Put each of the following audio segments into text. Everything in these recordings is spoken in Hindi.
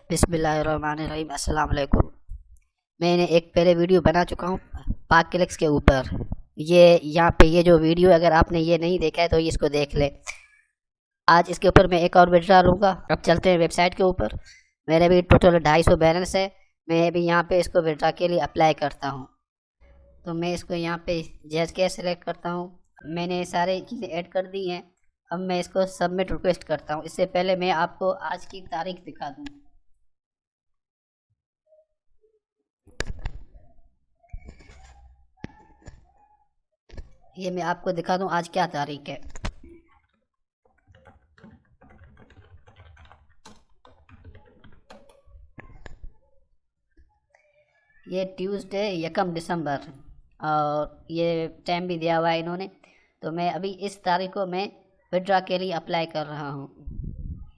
बिस्मिल्लाहिर्रहमानिर्रहीम। अस्सलाम वालेकुम। मैंने एक पहले वीडियो बना चुका हूँ पाकिलेक्स के ऊपर। ये यहाँ पे ये जो वीडियो अगर आपने ये नहीं देखा है तो इसको देख ले। आज इसके ऊपर मैं एक और विड्रा लूँगा। अब चलते हैं वेबसाइट के ऊपर। मेरे भी टोटल 250 बैलेंस है। मैं भी यहाँ पे इसको विड्रा के लिए अप्लाई करता हूँ। तो मैं इसको यहाँ पे जैज के सेलेक्ट करता हूँ। मैंने सारी चीज़ें ऐड कर दी हैं। अब मैं इसको सबमिट रिक्वेस्ट करता हूँ। इससे पहले मैं आपको आज की तारीख दिखा दूँ। ये मैं आपको दिखा दूं आज क्या तारीख है। ये ट्यूसडे 1 दिसंबर और ये टाइम भी दिया हुआ है इन्होंने। तो मैं अभी इस तारीख को मैं विड्रा के लिए अप्लाई कर रहा हूँ।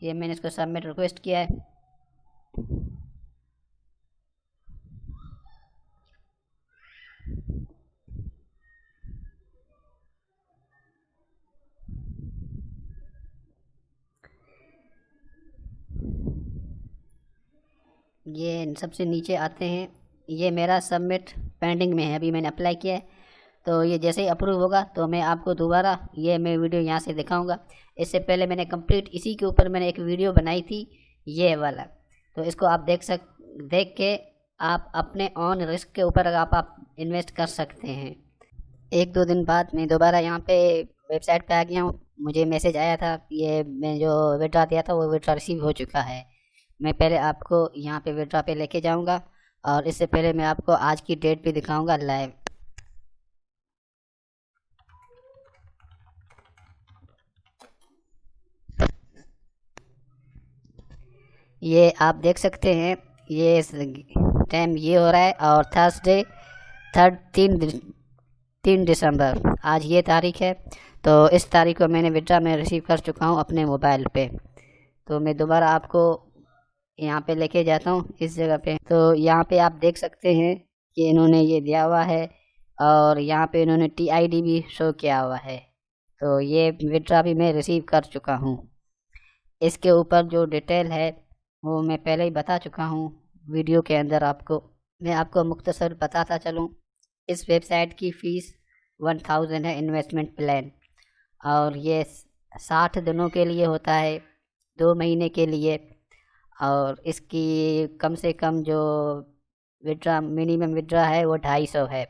ये मैंने इसको सबमिट रिक्वेस्ट किया है। ये सबसे नीचे आते हैं। ये मेरा सबमिट पेंडिंग में है, अभी मैंने अप्लाई किया है। तो ये जैसे ही अप्रूव होगा तो मैं आपको दोबारा ये मैं वीडियो यहाँ से दिखाऊंगा। इससे पहले मैंने कंप्लीट इसी के ऊपर मैंने एक वीडियो बनाई थी, ये वाला। तो इसको आप देख के आप अपने ऑन रिस्क के ऊपर आप इन्वेस्ट कर सकते हैं। 1-2 दिन बाद मैं दोबारा यहाँ पे वेबसाइट पे आ गया हूँ। मुझे मैसेज आया था, ये मैं जो विड्रा दिया था वो विड्रा रिसीव हो चुका है। मैं पहले आपको यहाँ पे विड्रा पे लेके जाऊँगा और इससे पहले मैं आपको आज की डेट भी दिखाऊँगा लाइव। ये आप देख सकते हैं, ये टाइम ये हो रहा है और थर्सडे 3 दिसंबर आज ये तारीख है। तो इस तारीख को मैंने विड्रा में रिसीव कर चुका हूँ अपने मोबाइल पे। तो मैं दोबारा आपको यहाँ पे लेके जाता हूँ इस जगह पे। तो यहाँ पे आप देख सकते हैं कि इन्होंने ये दिया हुआ है और यहाँ पे इन्होंने TID भी शो किया हुआ है। तो ये विड्रा भी मैं रिसीव कर चुका हूँ। इसके ऊपर जो डिटेल है वो मैं पहले ही बता चुका हूँ वीडियो के अंदर आपको। मैं आपको मुख्तसर बताता चलूँ, इस वेबसाइट की फ़ीस 1000 है इन्वेस्टमेंट प्लान, और ये 60 दिनों के लिए होता है, 2 महीने के लिए। और इसकी कम से कम जो मिनिमम विड्रा है वो 250 है।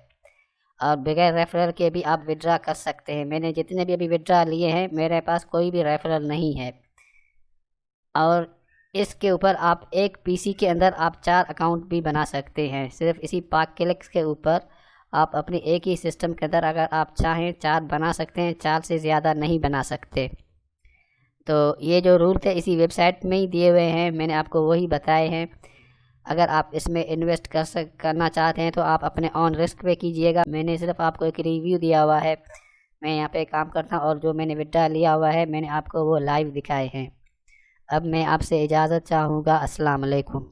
और बगैर रेफरल के भी आप विड्रा कर सकते हैं। मैंने जितने भी अभी विड्रा लिए हैं मेरे पास कोई भी रेफरल नहीं है। और इसके ऊपर आप एक PC के अंदर आप 4 अकाउंट भी बना सकते हैं। सिर्फ इसी पाकिलेक्स के ऊपर आप अपने एक ही सिस्टम के अंदर अगर आप चाहें 4 बना सकते हैं, 4 से ज़्यादा नहीं बना सकते। तो ये जो रूल थे इसी वेबसाइट में ही दिए हुए हैं, मैंने आपको वही बताए हैं। अगर आप इसमें इन्वेस्ट करना चाहते हैं तो आप अपने ऑन रिस्क पे कीजिएगा। मैंने सिर्फ आपको एक रिव्यू दिया हुआ है। मैं यहाँ पे काम करता हूँ और जो मैंने विड्रा लिया हुआ है मैंने आपको वो लाइव दिखाए हैं। अब मैं आपसे इजाज़त चाहूँगा। अस्सलाम वालेकुम।